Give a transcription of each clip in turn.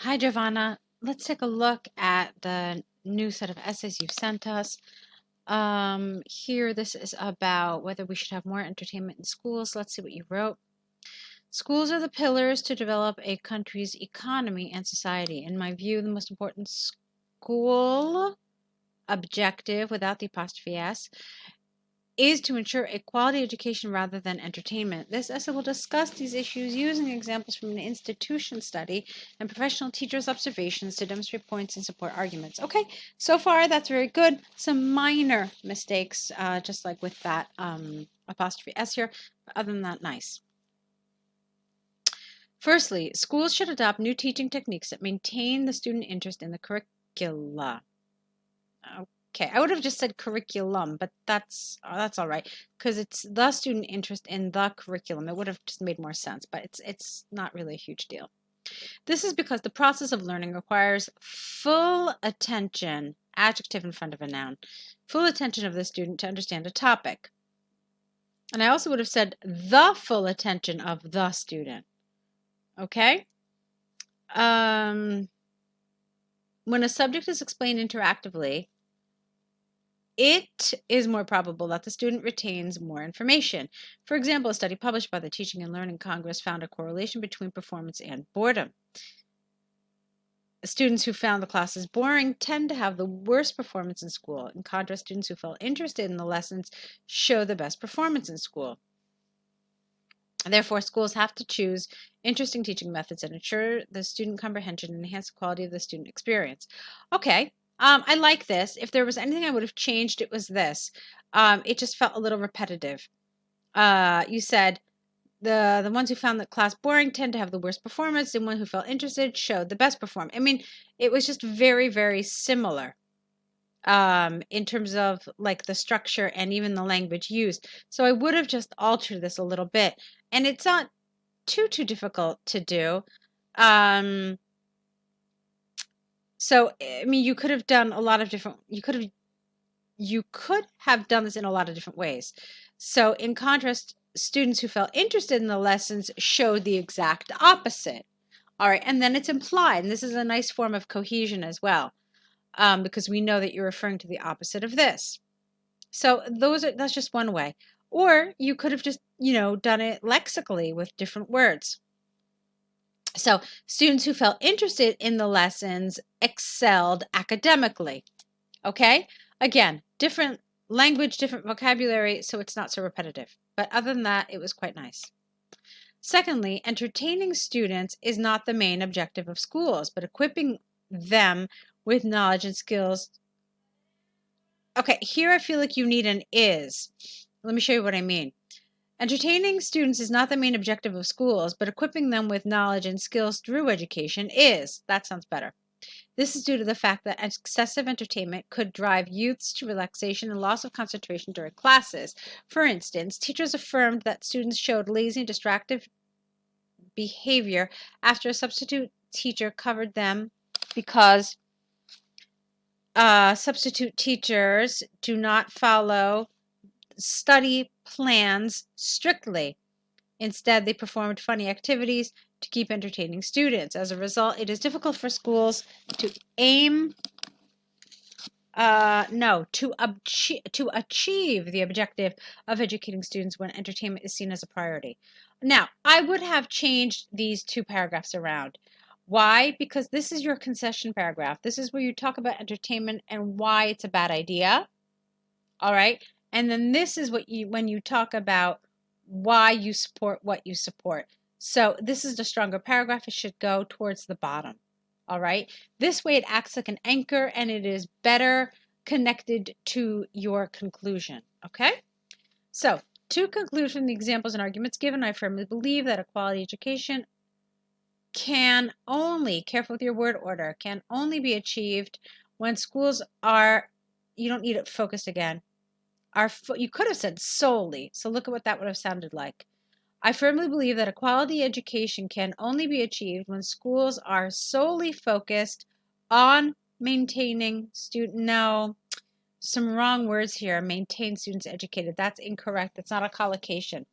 Hi, Jovanna. Let's take a look at the new set of essays you've sent us. Here, this is about whether we should have more entertainment in schools. Let's see what you wrote. Schools are the pillars to develop a country's economy and society. In my view, the most important school objective, without the apostrophe S, is to ensure a quality education rather than entertainment. This essay will discuss these issues using examples from an institution study and professional teachers' observations to demonstrate points and support arguments. Okay, so far that's very good. Some minor mistakes, just like with that apostrophe S here. But other than that, nice. Firstly, schools should adopt new teaching techniques that maintain the student interest in the curricula. Okay, I would have just said curriculum, but that's all right because it's the student interest in the curriculum. It would have just made more sense, but it's not really a huge deal. This is because the process of learning requires full attention, adjective in front of a noun, full attention of the student to understand a topic. And I also would have said the full attention of the student. Okay? When a subject is explained interactively, it is more probable that the student retains more information. For example, a study published by the Teaching and Learning Congress found a correlation between performance and boredom. Students who found the classes boring tend to have the worst performance in school. In contrast, students who felt interested in the lessons show the best performance in school. Therefore, schools have to choose interesting teaching methods that ensure the student comprehension and enhance the quality of the student experience. Okay, I like this. If there was anything I would have changed, it was this. It just felt a little repetitive. You said the ones who found the class boring tend to have the worst performance, and one who felt interested showed the best performance. I mean, it was just very, very similar in terms of like the structure and even the language used. So I would have just altered this a little bit, and it's not too difficult to do. Um, so I mean, you could have done a lot of different. You could have done this in a lot of different ways. So in contrast, students who felt interested in the lessons showed the exact opposite. All right, and then it's implied, and this is a nice form of cohesion as well, because we know that you're referring to the opposite of this. So that's just one way. Or you could have just, done it lexically with different words. So students who felt interested in the lessons excelled academically. Okay? Again, different language, different vocabulary, so it's not so repetitive. But other than that, it was quite nice. Secondly, entertaining students is not the main objective of schools, but equipping them with knowledge and skills. Okay, here I feel like you need an is. Let me show you what I mean. Entertaining students is not the main objective of schools, but equipping them with knowledge and skills through education is. That sounds better. This is due to the fact that excessive entertainment could drive youths to relaxation and loss of concentration during classes. For instance, teachers affirmed that students showed lazy and distracted behavior after a substitute teacher covered them because substitute teachers do not follow study plans strictly. Instead, they performed funny activities to keep entertaining students. As a result, it is difficult for schools to aim to achieve the objective of educating students when entertainment is seen as a priority. Now, I would have changed these two paragraphs around. Why? Because this is your concession paragraph. This is where you talk about entertainment and why it's a bad idea. All right? And then this is when you talk about why you support what you support. So this is the stronger paragraph. It should go towards the bottom. All right. This way it acts like an anchor and it is better connected to your conclusion. Okay. So to conclude from the examples and arguments given, I firmly believe that a quality education can only, careful with your word order, can only be achieved when schools are, you don't need it focused again, you could have said solely. So look at what that would have sounded like. I firmly believe that a quality education can only be achieved when schools are solely focused on maintaining no, some wrong words here. Maintain students educated. That's incorrect. That's not a collocation.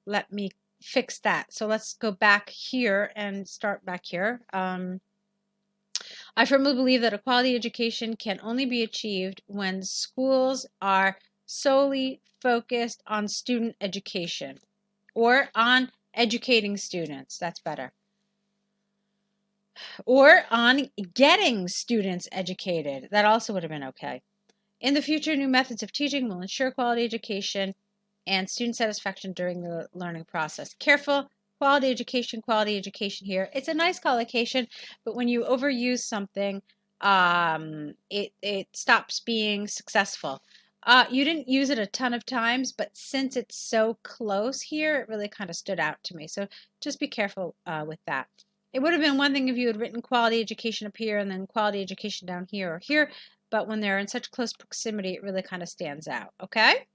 Let me fix that. So let's go back here and start back here. I firmly believe that a quality education can only be achieved when schools are solely focused on student education or on educating students. That's better. Or on getting students educated. That also would have been okay. In the future, new methods of teaching will ensure quality education and student satisfaction during the learning process. Careful, quality education here. It's a nice collocation, but when you overuse something, it stops being successful. You didn't use it a ton of times, but since it's so close here, it really kind of stood out to me. So just be careful with that. It would have been one thing if you had written quality education up here and then quality education down here or here, but when they're in such close proximity, it really kind of stands out, okay?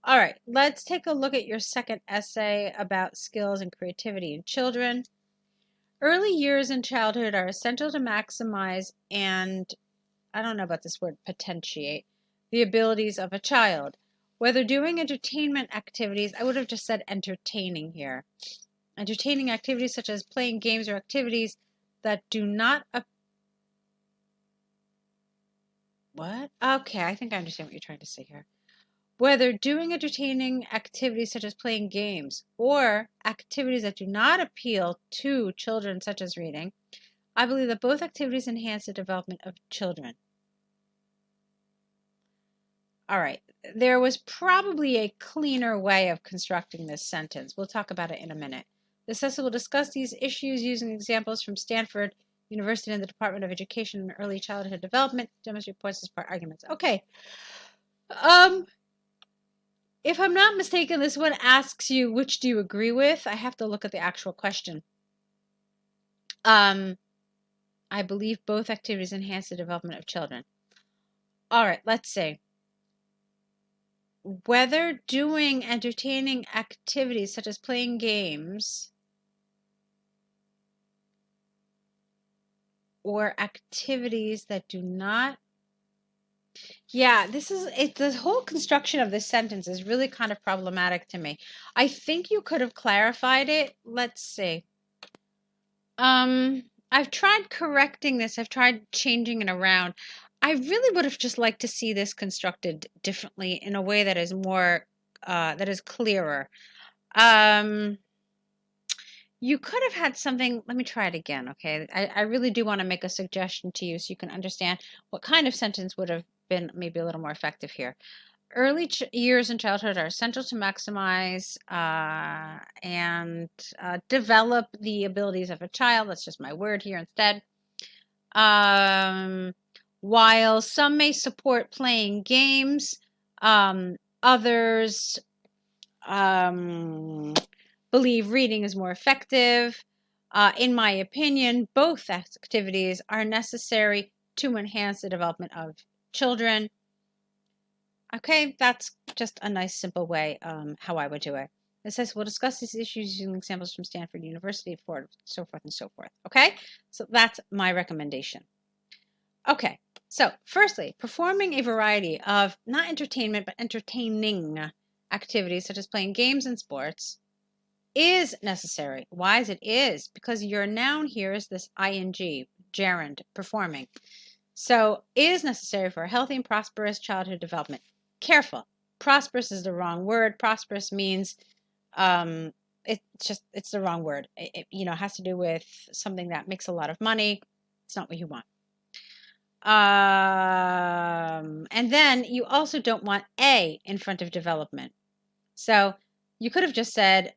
All right, let's take a look at your second essay about skills and creativity in children. Early years in childhood are essential to maximize and, I don't know about this word, potentiate, the abilities of a child. Whether doing entertainment activities, I would have just said entertaining here. Entertaining activities such as playing games or activities that do not what? Okay, I think I understand what you're trying to say here. Whether doing entertaining activities such as playing games or activities that do not appeal to children, such as reading, I believe that both activities enhance the development of children. All right, there was probably a cleaner way of constructing this sentence. We'll talk about it in a minute. The assessor will discuss these issues using examples from Stanford University and the Department of Education and Early Childhood Development, demonstrate points as part arguments. Okay. If I'm not mistaken, this one asks you which do you agree with. I have to look at the actual question. I believe both activities enhance the development of children. All right, let's see. Whether doing entertaining activities such as playing games or activities that do not. Yeah, this is it. The whole construction of this sentence is really kind of problematic to me. I think you could have clarified it. Let's see. I've tried correcting this. I've tried changing it around. I really would have just liked to see this constructed differently in a way that is more, that is clearer. Um, you could have had something. Let me try it again, okay? I really do want to make a suggestion to you so you can understand what kind of sentence would have been maybe a little more effective here. Early years in childhood are essential to maximize and develop the abilities of a child. That's just my word here instead. While some may support playing games, others believe reading is more effective. In my opinion, both activities are necessary to enhance the development of children. Okay, that's just a nice, simple way how I would do it. It says we'll discuss these issues using examples from Stanford University, so forth and so forth. Okay, so that's my recommendation. Okay, so firstly, performing a variety of not entertainment but entertaining activities such as playing games and sports is necessary. Why is it is? Because your noun here is this ing, gerund, performing. So is necessary for a healthy and prosperous childhood development. Careful. Prosperous is the wrong word. Prosperous means it's the wrong word. It has to do with something that makes a lot of money. It's not what you want. And then you also don't want a in front of development. So you could have just said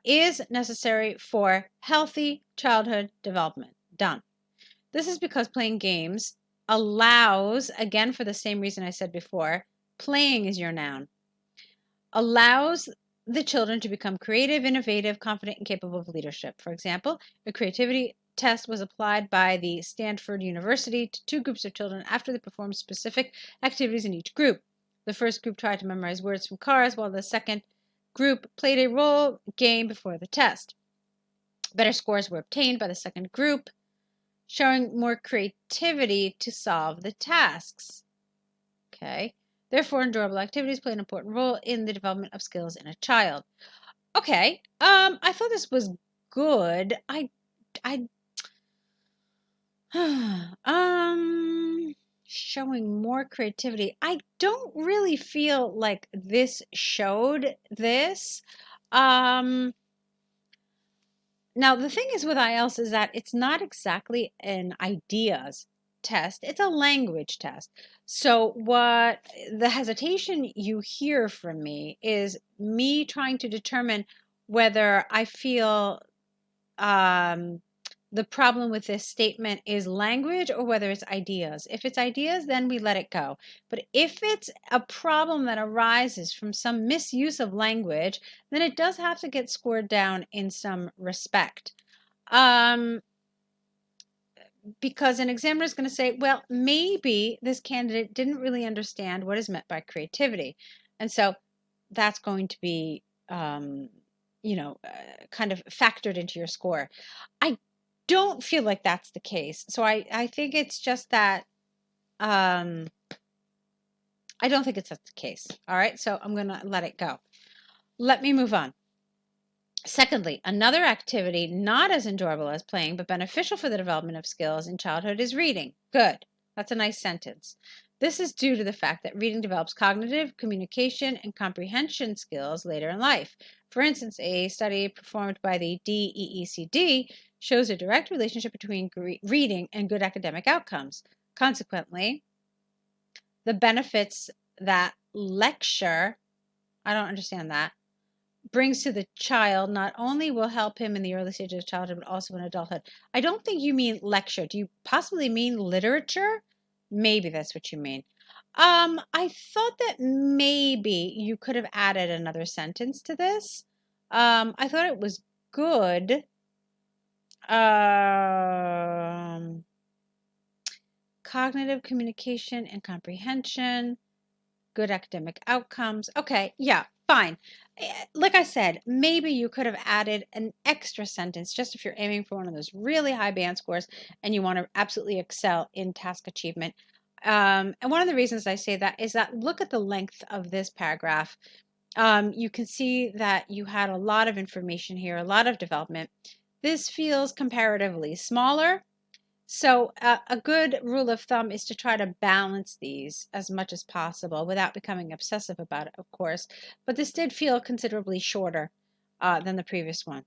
is necessary for healthy childhood development. Done. This is because playing games allows, again, for the same reason I said before, playing is your noun, allows the children to become creative, innovative, confident, and capable of leadership. For example, a creativity test was applied by the Stanford University to two groups of children after they performed specific activities in each group. The first group tried to memorize words from cars, while the second group played a role game before the test. Better scores were obtained by the second group, showing more creativity to solve the tasks. Okay. Therefore, enjoyable activities play an important role in the development of skills in a child. Okay. I thought this was good. I showing more creativity. I don't really feel like this showed this. Um, Now the thing is with IELTS is that it's not exactly an ideas test, it's a language test. So what the hesitation you hear from me is me trying to determine whether I feel um, the problem with this statement is language or whether it's ideas. If it's ideas, then we let it go. But if it's a problem that arises from some misuse of language, then it does have to get scored down in some respect. Um, because an examiner is going to say, well, maybe this candidate didn't really understand what is meant by creativity. And so that's going to be, kind of factored into your score. I don't feel like that's the case. So I think it's just that I don't think it's that's the case. All right. So I'm going to let it go. Let me move on. Secondly, another activity not as enjoyable as playing, but beneficial for the development of skills in childhood is reading. Good. That's a nice sentence. This is due to the fact that reading develops cognitive, communication, and comprehension skills later in life. For instance, a study performed by the DEECD shows a direct relationship between reading and good academic outcomes. Consequently, the benefits that lecture, I don't understand that, brings to the child not only will help him in the early stages of childhood, but also in adulthood. I don't think you mean lecture. Do you possibly mean literature? Maybe that's what you mean. I thought that maybe you could have added another sentence to this. I thought it was good. Cognitive communication and comprehension, good academic outcomes. Okay, yeah, fine. Like I said, maybe you could have added an extra sentence just if you're aiming for one of those really high band scores and you want to absolutely excel in task achievement. And one of the reasons I say that is that look at the length of this paragraph. You can see that you had a lot of information here, a lot of development. This feels comparatively smaller. So a good rule of thumb is to try to balance these as much as possible without becoming obsessive about it, of course. But this did feel considerably shorter than the previous one.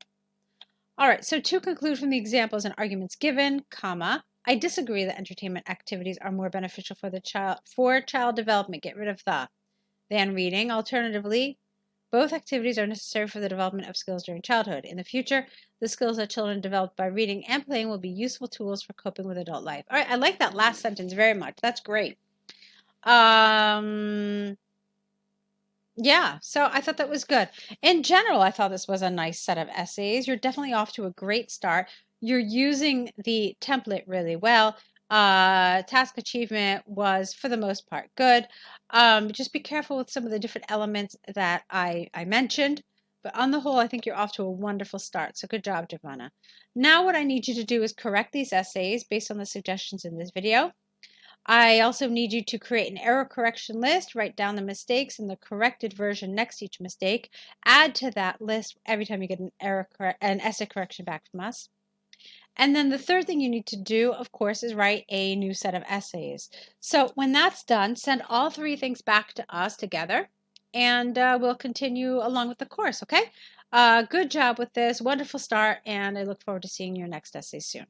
All right, so to conclude from the examples and arguments given, comma, I disagree that entertainment activities are more beneficial for child development. Get rid of the than reading. Alternatively, both activities are necessary for the development of skills during childhood. In the future, the skills that children develop by reading and playing will be useful tools for coping with adult life. All right, I like that last sentence very much. That's great. Yeah, so I thought that was good. In general, I thought this was a nice set of essays. You're definitely off to a great start. You're using the template really well. Task achievement was, for the most part, good. Just be careful with some of the different elements that I mentioned. But on the whole, I think you're off to a wonderful start. So good job, Jovanna. Now what I need you to do is correct these essays based on the suggestions in this video. I also need you to create an error correction list, write down the mistakes and the corrected version next to each mistake, add to that list every time you get an essay correction back from us. And then the third thing you need to do, of course, is write a new set of essays. So when that's done, send all three things back to us together, and we'll continue along with the course, okay? Good job with this, wonderful start, and I look forward to seeing your next essay soon.